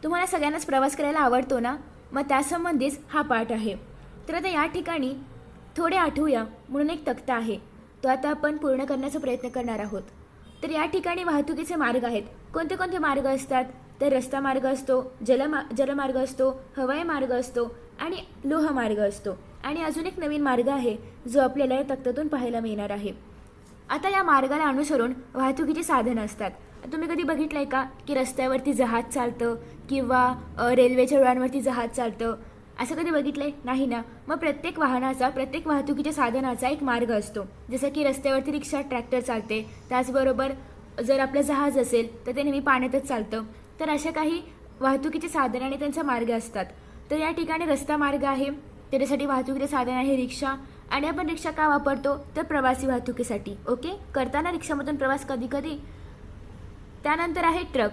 तुम्हाला सगळ्यांनाच प्रवास करायला आवडतो ना, मग त्यासंबंधीच हा पाठ आहे. तर आता या ठिकाणी थोडे आठवूया म्हणून एक तक्ता आहे, तो आता आपण पूर्ण करण्याचा प्रयत्न करणार आहोत. तर या ठिकाणी वाहतुकीचे मार्ग आहेत. कोणते कोणते मार्ग असतात? तर रस्ता मार्ग असतो, जलमार्ग असतो, हवाई मार्ग असतो आणि लोहमार्ग असतो. आणि अजून एक नवीन मार्ग आहे जो आपल्याला या तक्त्यातून पाहायला मिळणार आहे. आता या मार्गाला अनुसरून वाहतुकीची साधनं असतात. तुम्ही कधी बघितलंय का की रस्त्यावरती जहाज चालतं किंवा रेल्वेच्या रुळांवरती जहाज चालतं? असं कधी बघितलंय? नाही ना. मग प्रत्येक वाहनाचा, प्रत्येक वाहतुकीच्या साधनाचा एक मार्ग असतो. जसं की रस्त्यावरती रिक्षा, ट्रॅक्टर चालते, त्याचबरोबर जर आपलं जहाज असेल तर ते नेहमी पाण्यातच चालतं. तर अशा काही वाहतुकीचे साधन आणि त्यांचा मार्ग असतात. तर या ठिकाणी रस्ता मार्ग आहे, त्याच्यासाठी वाहतुकीचे साधन आहे रिक्षा. आणि आपण रिक्षा का वापरतो? तर प्रवासी वाहतुकीसाठी. ओके, करताना रिक्षामधून प्रवास कधी कधी. त्यानंतर आहे ट्रक.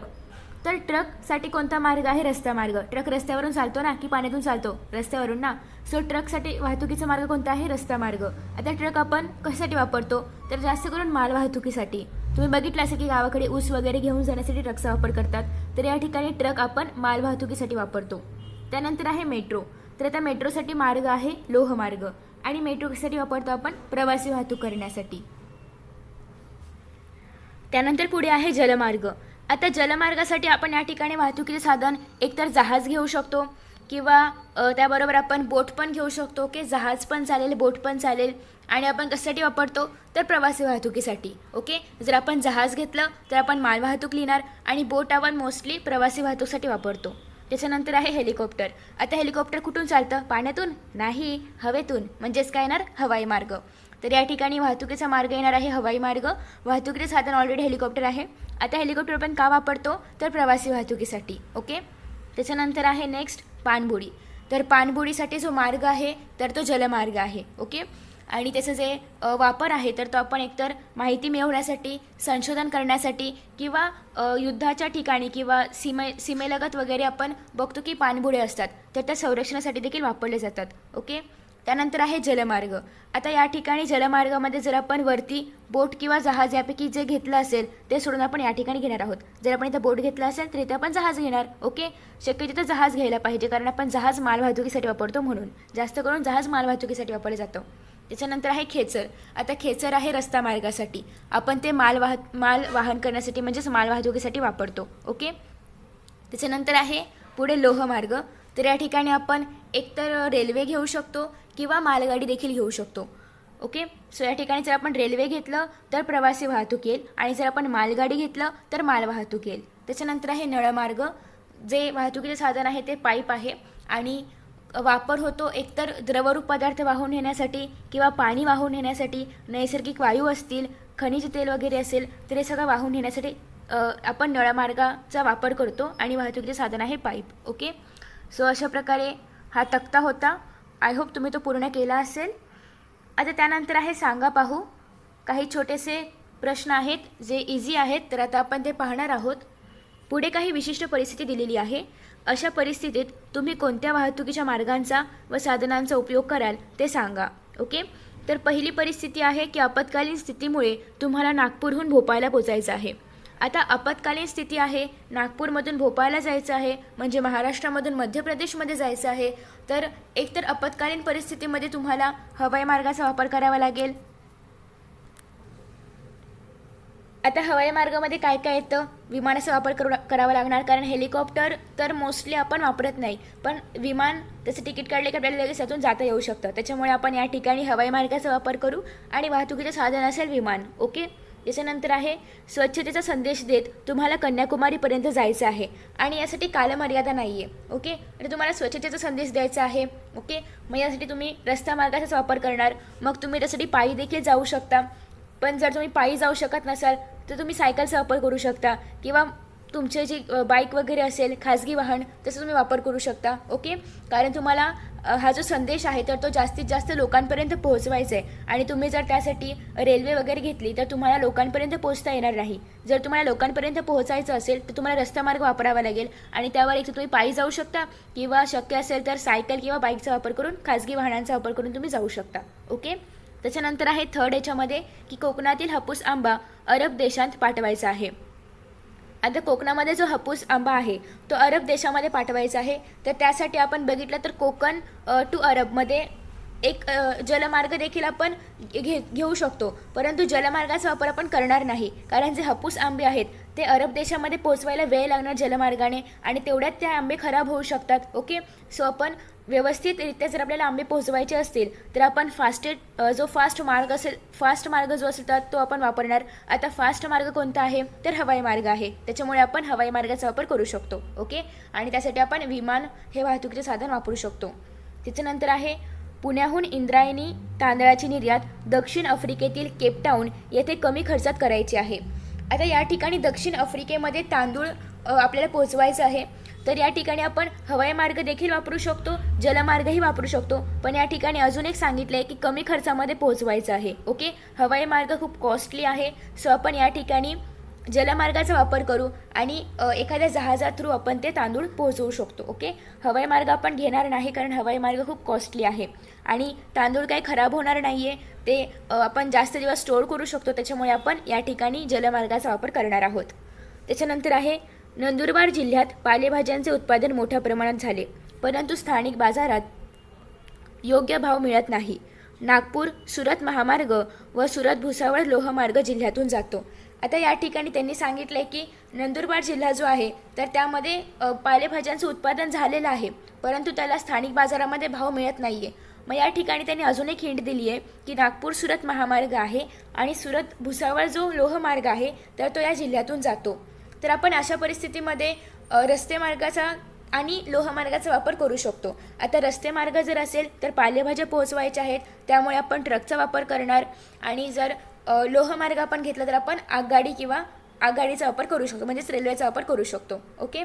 तर ट्रकसाठी कोणता मार्ग आहे? रस्ता मार्ग. ट्रक रस्त्यावरून चालतो ना की पाण्यातून चालतो? रस्त्यावरून ना. सो ट्रकसाठी वाहतुकीचा मार्ग कोणता आहे? रस्ता मार्ग. आता ट्रक आपण कशासाठी वापरतो? तर जास्त करून माल वाहतुकीसाठी. तुम्ही बघितलं असेल की गावाकडे ऊस वगैरे घेऊन जाण्यासाठी ट्रकचा वापर करतात. तर या ठिकाणी ट्रक आपण माल वाहतुकीसाठी वापरतो. त्यानंतर आहे मेट्रो. तर आता मेट्रोसाठी मार्ग आहे लोहमार्ग. आणि मेट्रो कशासाठी वापरतो आपण? प्रवासी वाहतूक करण्यासाठी. त्यानंतर पुढे आहे जलमार्ग. आता जलमार्गासाठी आपण या ठिकाणी वाहतुकीचे साधन एकतर जहाज घेऊ शकतो किंवा त्याबरोबर आपण बोट पण घेऊ शकतो. ओके, जहाज पण चालेल, बोट पण चालेल. आणि आपण कशासाठी वापरतो? तर प्रवासी वाहतुकीसाठी. ओके, जर आपण जहाज घेतलं तर आपण माल वाहतूक लिहिणार आणि बोट आपण मोस्टली प्रवासी वाहतूकसाठी वापरतो. त्याच्यानंतर आहे हेलिकॉप्टर. आता हेलिकॉप्टर कुठून चालतं? पाण्यातून नाही, हवेतून. म्हणजेच काय येणार? हवाई मार्ग. तर या ठिकाणी वाहतुकीचा मार्ग येणार आहे हवाई मार्ग. वाहतुकीचे साधन ऑलरेडी हेलिकॉप्टर आहे. आता हेलिकॉप्टर आपण का वापरतो? तर प्रवासी वाहतुकीसाठी. ओके, त्याच्यानंतर आहे नेक्स्ट पाणबुडी. तर पाणबुडीसाठी जो मार्ग आहे तर तो जलमार्ग आहे. ओके, आणि त्याचं जे वापर आहे तर तो आपण एकतर माहिती मिळवण्यासाठी, संशोधन करण्यासाठी किंवा युद्धाच्या ठिकाणी किंवा सीमेलगत वगैरे आपण बघतो की पाणबुडे असतात, तर त्या संरक्षणासाठी देखील वापरले जातात. ओके, त्यानंतर आहे जलमार्ग. आता या ठिकाणी जलमार्गामध्ये जर आपण वरती बोट किंवा जहाज यापैकी जे घेतलं असेल ते सोडून आपण या ठिकाणी घेणार आहोत. जर आपण इथं बोट घेतला असेल तर इथे आपण जहाज घेणार. ओके, शक्य तिथं जहाज घ्यायला पाहिजे कारण आपण जहाज माल वाहतुकीसाठी वापरतो, म्हणून जास्त करून जहाज माल वाहतुकीसाठी वापरलं जातं. त्याच्यानंतर आहे खेचर. आता खेचर आहे रस्ता मार्गासाठी. आपण ते माल वाहन करण्यासाठी म्हणजेच माल वाहतुकीसाठी वापरतो. ओके, त्याच्यानंतर आहे पुढे लोहमार्ग. तर या ठिकाणी आपण एकतर रेल्वे घेऊ शकतो किंवा मालगाडी देखील घेऊ शकतो. ओके, सो या ठिकाणी जर आपण रेल्वे घेतलं तर प्रवासी वाहतूक येईल आणि जर आपण मालगाडी घेतलं तर माल वाहतूक येईल. त्याच्यानंतर आहे नळमार्ग. जे वाहतुकीचे साधन आहे ते पाईप आहे आणि वापर होतो एकतर द्रवरूप पदार्थ वाहून नेण्यासाठी किंवा पाणी वाहून नेण्यासाठी. नैसर्गिक वायू असतील, खनिज तेल वगैरे असेल तर हे सगळं वाहून नेण्यासाठी आपण नळमार्गाचा वापर करतो आणि वाहतुकीचे साधन आहे पाईप. ओके, सो अशा प्रकारे हा तक्ता होता. आय होप तुम्ही तो पूर्ण केला असेल. आता त्यानंतर आहे सांगा पाहू. काही छोटेसे प्रश्न आहेत जे इझी आहेत, तर आता आपण ते पाहणार आहोत. पुढे काही विशिष्ट परिस्थिती दिलेली आहे. अशा परिस्थितीत तुम्ही कोणत्या वाहतुकीच्या मार्गांचा व साधनांचा उपयोग कराल ते सांगा. ओके, तर पहिली परिस्थिती आहे की आपत्कालीन स्थितीमुळे तुम्हाला नागपूरहून भोपाळला पोचायचं आहे. आता आपत्कालीन स्थिती आहे, नागपूरमधून भोपाळला जायचं आहे, म्हणजे महाराष्ट्रामधून मध्य प्रदेशमध्ये जायचं आहे. तर एकतर आपत्कालीन परिस्थितीमध्ये तुम्हाला हवाई मार्गाचा वापर करावा लागेल. आता हवाई मार्गामध्ये काय काय येतं? विमानाचा वापर करावा लागणार, कारण हेलिकॉप्टर तर मोस्टली आपण वापरत नाही, पण विमान त्याचं तिकीट काढले की आपल्याला लगेच त्यातून जाता येऊ शकतं. त्याच्यामुळे आपण या ठिकाणी हवाई मार्गाचा वापर करू आणि वाहतुकीचे साधन असेल विमान. ओके, याच्यानंतर आहे स्वच्छतेचा संदेश देत तुम्हाला कन्याकुमारीपर्यंत जायचं आहे आणि यासाठी कालमर्यादा नाही आहे. ओके, आणि तुम्हाला स्वच्छतेचा संदेश द्यायचा आहे. ओके, मग यासाठी तुम्ही रस्ता मार्गाचाच वापर करणार. मग तुम्ही त्यासाठी पायी देखील जाऊ शकता, पण जर तुम्ही पायी जाऊ शकत नसाल तर तुम्ही सायकलचा वापर करू शकता किंवा तुमचे जी बाईक वगैरे असेल, खाजगी वाहन, त्याचा तुम्ही वापर करू शकता. ओके, कारण तुम्हाला हा जो संदेश आहे तर तो जास्तीत जास्त लोकांपर्यंत पोहोचवायचा आहे आणि तुम्ही जर त्यासाठी रेल्वे वगैरे घेतली तर तुम्हाला लोकांपर्यंत पोहोचता येणार नाही. जर तुम्हाला लोकांपर्यंत पोहोचायचं असेल तर तुम्हाला रस्ता मार्ग वापरावा लागेल आणि त्यावर एक तर तुम्ही पायी जाऊ शकता किंवा शक्य असेल तर सायकल किंवा बाईकचा वापर करून, खाजगी वाहनांचा वापर करून तुम्ही जाऊ शकता. ओके, त्याच्यानंतर आहे थर्ड याच्यामध्ये की कोकणातील हापूस आंबा अरब देशांत पाठवायचा आहे. आता कोकणामध्ये जो हापूस आंबा आहे तो अरब देशामध्ये पाठवायचा आहे, तर त्यासाठी आपण बघितलं तर कोकण टू अरबमध्ये एक जलमार्ग देखील आपण घेऊ शकतो, परंतु जलमार्गाचा वापर आपण करणार नाही, कारण जे हापूस आंबे आहेत ते अरब देशामध्ये पोहोचवायला वेळ लागणार जलमार्गाने आणि तेवढ्यात ते आंबे खराब होऊ शकतात. ओके, सो आपण व्यवस्थितरित्या जर आपल्याला आंबे पोहोचवायचे असतील तर आपण फास्ट मार्ग जो असेल तर तो आपण वापरणार. आता फास्ट मार्ग कोणता आहे तर हवाई मार्ग आहे, त्याच्यामुळे आपण हवाई मार्गाचा वापर करू शकतो. ओके, आणि त्यासाठी आपण विमान हे वाहतुकीचे साधन वापरू शकतो. त्याच्यानंतर आहे पुण्याहून इंद्रायणी तांदळाची निर्यात दक्षिण आफ्रिकेतील केपटाऊन येथे कमी खर्चात करायची आहे. आता या ठिकाणी दक्षिण आफ्रिकेमध्ये तांदूळ आपल्याला पोहोचवायचं आहे, तर या ठिकाणी आपण हवाई मार्ग देखील वापरू शकतो, जलमार्गही वापरू शकतो, पण या ठिकाणी अजून एक सांगितलं आहे की कमी खर्चामध्ये पोहोचवायचं आहे. ओके, हवाई मार्ग खूप कॉस्टली आहे, सो आपण या ठिकाणी जलमार्गाचा वापर करू आणि एखाद्या जहाजा थ्रू आपण ते तांदूळ पोहोचवू शकतो. ओके, हवाई मार्ग आपण घेणार नाही, कारण हवाई मार्ग खूप कॉस्टली आहे आणि तांदूळ काही खराब होणार नाही आहे, ते आपण जास्त दिवस स्टोअर करू शकतो, त्याच्यामुळे आपण या ठिकाणी जलमार्गाचा वापर करणार आहोत. त्याच्यानंतर आहे नंदुरबार जिल्ह्यात पालेभाज्यांचे उत्पादन मोठ्या प्रमाणात झाले, परंतु स्थानिक बाजारात योग्य भाव मिळत नाही. नागपूर सुरत महामार्ग व सुरत भुसावळ लोहमार्ग जिल्ह्यातून जातो. आता या ठिकाणी त्यांनी सांगितलं की नंदुरबार जिल्हा जो आहे तर त्यामध्ये पालेभाज्यांचं उत्पादन झालेलं आहे, परंतु त्याला स्थानिक बाजारामध्ये भाव मिळत नाही आहे. मग या ठिकाणी त्यांनी अजून एक हिंट दिली आहे की नागपूर सुरत महामार्ग आहे आणि सुरत भुसावळ जो लोहमार्ग आहे तर तो या जिल्ह्यातून जातो. तर आपण अशा परिस्थितीमध्ये रस्ते मार्गाचा आणि लोहमार्गाचा वापर करू शकतो. आता रस्ते मार्ग जर असेल तर पालेभाज्या पोहोचवायच्या आहेत, त्यामुळे आपण ट्रकचा वापर करणार, आणि जर लोहमार्ग आपण घेतला तर आपण आगगाडी किंवा आगगाडीचा वापर करू शकतो, म्हणजेच रेल्वेचा वापर करू शकतो. ओके,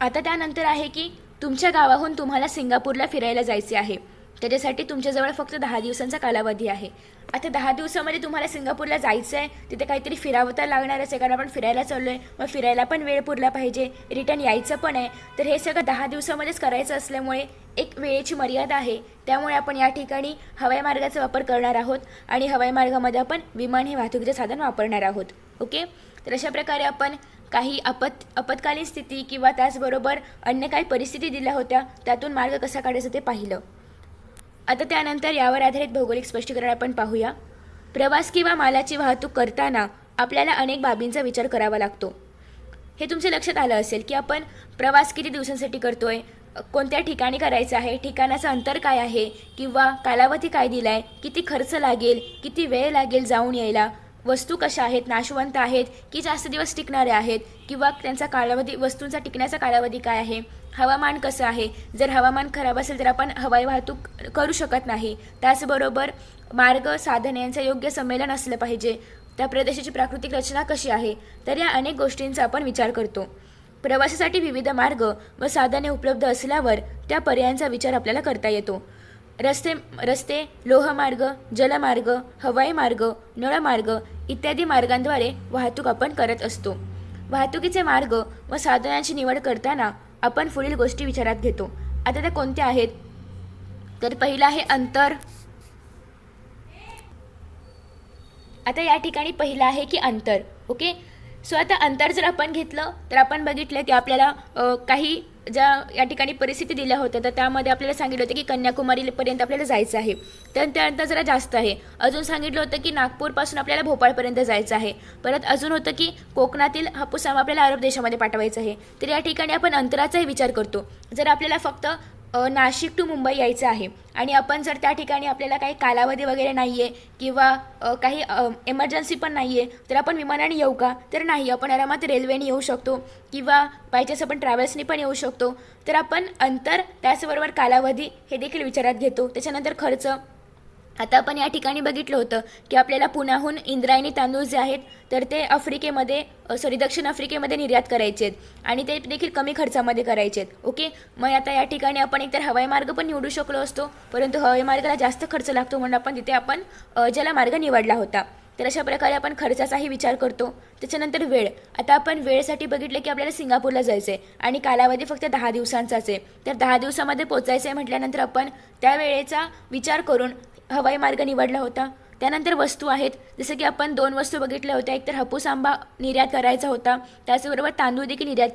आता त्यानंतर आहे की तुमच्या गावाहून तुम्हाला सिंगापूरला फिरायला जायचे आहे, त्याच्यासाठी तुमच्याजवळ फक्त 10 दिवसांचा कालावधी आहे. आता 10 दिवसामध्ये तुम्हाला सिंगापूरला जायचं आहे, तिथे काहीतरी फिरावं तर लागणारच आहे, कारण आपण फिरायला चाललो आहे, मग फिरायला पण वेळ पुरला पाहिजे, रिटर्न यायचं पण आहे, तर हे सगळं 10 दिवसामध्येच करायचं असल्यामुळे एक वेळेची मर्यादा आहे, त्यामुळे आपण या ठिकाणी हवाई मार्गाचा वापर करणार आहोत आणि हवाई मार्गामध्ये आपण विमान हे वाहतुकीचे साधन वापरणार आहोत. ओके, तर अशा प्रकारे आपण काही आपत्कालीन स्थिती किंवा त्याचबरोबर अन्य काही परिस्थिती दिल्या होत्या, त्यातून मार्ग कसा काढायचा ते पाहिलं. आता त्यानंतर यावर आधारित भौगोलिक स्पष्टीकरण आपण पाहूया. प्रवास किंवा मालाची वाहतूक करताना आपल्याला अनेक बाबींचा विचार करावा लागतो. हे तुमच्या लक्षात आलं असेल की आपण प्रवास किती दिवसांसाठी करतोय, कोणत्या ठिकाणी करायचं आहे, ठिकाणाचं अंतर काय आहे, किंवा कालावधी काय दिलाय, किती खर्च लागेल, किती वेळ लागेल जाऊन यायला, वस्तू कशा आहेत, नाशवंत आहेत की जास्त दिवस टिकणाऱ्या आहेत, किंवा त्यांचा कालावधी, वस्तूंचा टिकण्याचा कालावधी काय आहे, हवामान कसं आहे, जर हवामान खराब असेल तर आपण हवाई वाहतूक करू शकत नाही. त्याचबरोबर मार्ग साधन यांचं योग्य संमेलन असलं पाहिजे, त्या प्रदेशाची प्राकृतिक रचना कशी आहे, तर या अनेक गोष्टींचा आपण विचार करतो. प्रवासासाठी विविध मार्ग व साधने उपलब्ध असल्यावर त्या पर्यायांचा विचार आपल्याला करता येतो. रस्ते, लोहमार्ग, जलमार्ग, हवाई मार्ग, नळमार्ग इत्यादी मार्गांद्वारे वाहतूक आपण करत असतो. वाहतुकीचे मार्ग व साधनांची निवड करताना आपण पुढील गोष्टी विचारात घेतो. आता त्या कोणत्या आहेत तर पहिला आहे अंतर. आता या ठिकाणी पहिला आहे की अंतर. ओके, सो आता अंतर जर आपण घेतलं तर आपण बघितलं की आपल्याला काही ज्या या ठिकाणी परिस्थिती दिल्या होत्या तर त्यामध्ये आपल्याला सांगितलं होतं की कन्याकुमारीपर्यंत आपल्याला जायचं आहे, तर ते अंतर जरा जास्त आहे. अजून सांगितलं होतं की नागपूरपासून आपल्याला भोपाळपर्यंत जायचं आहे. परत अजून होतं की कोकणातील हापूस आंबा आपल्याला अरब देशामध्ये पाठवायचं आहे. तर या ठिकाणी आपण अंतराचाही विचार करतो. जर आपल्याला फक्त नाशिक टू मुंबई यायचं आहे आणि आपण जर त्या ठिकाणी आपल्याला काही कालावधी वगैरे नाही आहे किंवा काही एमर्जन्सी पण नाही आहे तर आपण विमानाने येऊ का, तर नाही, आपण आरामात रेल्वेने येऊ शकतो किंवा बायचान्स आपण ट्रॅव्हल्सनी पण येऊ शकतो. तर आपण अंतर त्याचबरोबर कालावधी हे देखील विचारात घेतो. त्याच्यानंतर खर्च. आता आपण या ठिकाणी बघितलं होतं की आपल्याला पुण्याहून इंद्रायणी तांदूळ जे आहेत तर ते दक्षिण आफ्रिकेमध्ये निर्यात करायचे आहेत आणि ते देखील कमी खर्चामध्ये करायचे आहेत. ओके, मग आता या ठिकाणी आपण एकतर हवाई मार्ग पण निवडू शकलो असतो, परंतु हवाई मार्गाला जास्त खर्च लागतो म्हणून आपण तिथे जलमार्ग निवडला होता. तर अशा प्रकारे आपण खर्चाचाही विचार करतो. त्याच्यानंतर वेळ. आता आपण वेळेसाठी बघितलं की आपल्याला सिंगापूरला जायचं आहे आणि कालावधी फक्त 10 दिवसांचाच आहे, तर 10 दिवसामध्ये पोचायचं आहे म्हटल्यानंतर आपण त्या वेळेचा विचार करून हवाई मार्ग निवडला होता. त्यानंतर वस्तू आहेत, जसं की आपण 2 वस्तू बघितल्या होत्या. एक तर हापूस आंबा निर्यात करायचा होता, त्याचबरोबर तांदूळ देखील निर्यात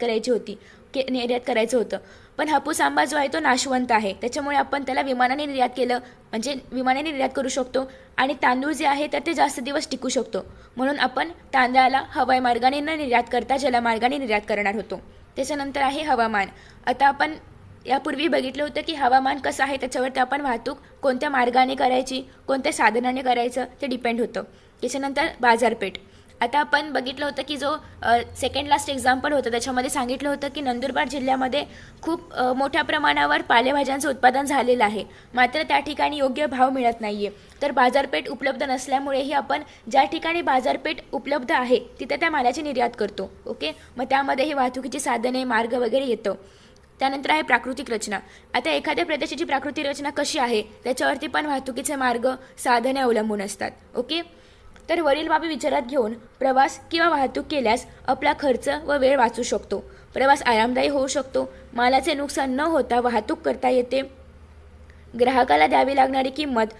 करायचं होतं. पण हापूस आंबा जो आहे तो नाशवंत आहे, त्याच्यामुळे आपण त्याला विमानाने निर्यात केलं, म्हणजे विमानाने निर्यात करू शकतो. आणि तांदूळ जे आहे तर ते जास्त दिवस टिकू शकतो, म्हणून आपण तांदळाला हवाई मार्गाने न निर्यात करता जलमार्गाने निर्यात करणार होतो. त्याच्यानंतर आहे हवामान. आता आपण यापूर्वी बघितलं होतं की हवामान कसं आहे त्याच्यावरती आपण वाहतूक कोणत्या मार्गाने करायची, कोणत्या साधनाने करायचं ते डिपेंड होतं. त्याच्यानंतर बाजारपेठ. आता आपण बघितलं होतं की जो सेकंड लास्ट एक्झाम्पल होतं त्याच्यामध्ये सांगितलं होतं की नंदुरबार जिल्ह्यामध्ये खूप मोठ्या प्रमाणावर पालेभाज्यांचं उत्पादन झालेलं आहे, मात्र त्या ठिकाणी योग्य भाव मिळत नाही आहे. तर बाजारपेठ उपलब्ध नसल्यामुळेही आपण ज्या ठिकाणी बाजारपेठ उपलब्ध आहे तिथे त्या मालाची निर्यात करतो. ओके, मग त्यामध्येही वाहतुकीची साधने, मार्ग वगैरे येतं. त्यानंतर आहे प्राकृतिक रचना. आता एखाद्या प्रदेशाची प्राकृतिक रचना कशी आहे त्याच्यावरती पण वाहतुकीचे मार्ग, साधने अवलंबून असतात. ओके, तर वरील बाबी विचारात घेऊन प्रवास किंवा वाहतूक केल्यास आपला खर्च व वेळ वाचू शकतो. प्रवास आरामदायी होऊ शकतो, मालाचे नुकसान न होता वाहतूक करता येते. ग्राहकाला द्यावी लागणारी किंमत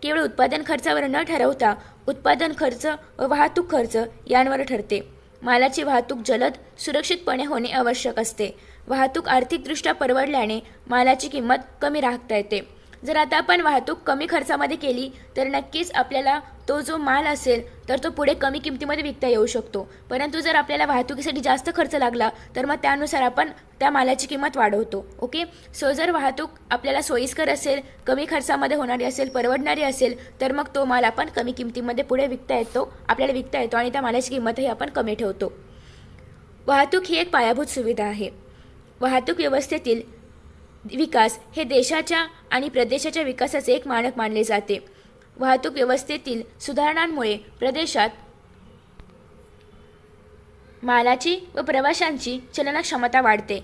केवळ उत्पादन खर्चावर न ठरवता उत्पादन खर्च व वाहतूक खर्च यांवर ठरते. मालाची वाहतूक जलद, सुरक्षितपणे होणे आवश्यक असते. वाहतूक आर्थिकदृष्ट्या परवडल्याने मालाची किंमत कमी राखता येते. जर आता आपण वाहतूक कमी खर्चामध्ये केली तर नक्कीच आपल्याला तो जो माल असेल तर तो पुढे कमी किमतीमध्ये विकता येऊ शकतो. परंतु जर आपल्याला वाहतुकीसाठी जास्त खर्च लागला तर मग त्यानुसार आपण त्या मालाची किंमत वाढवतो. ओके, सो जर वाहतूक आपल्याला सोयीस्कर असेल, कमी खर्चामध्ये होणारी असेल, परवडणारी असेल तर मग तो माल आपण कमी किमतीमध्ये पुढे आपल्याला विकता येतो आणि त्या मालाची किंमतही आपण कमी ठेवतो. वाहतूक ही एक पायाभूत सुविधा आहे. वाहतूक व्यवस्थेतील विकास हे देशाच्या आणि प्रदेशाच्या विकासाचे एक मानक मानले जाते. वाहतूक व्यवस्थेतील सुधारणांमुळे प्रदेशात मालाची व प्रवाशांची चलनक्षमता वाढते.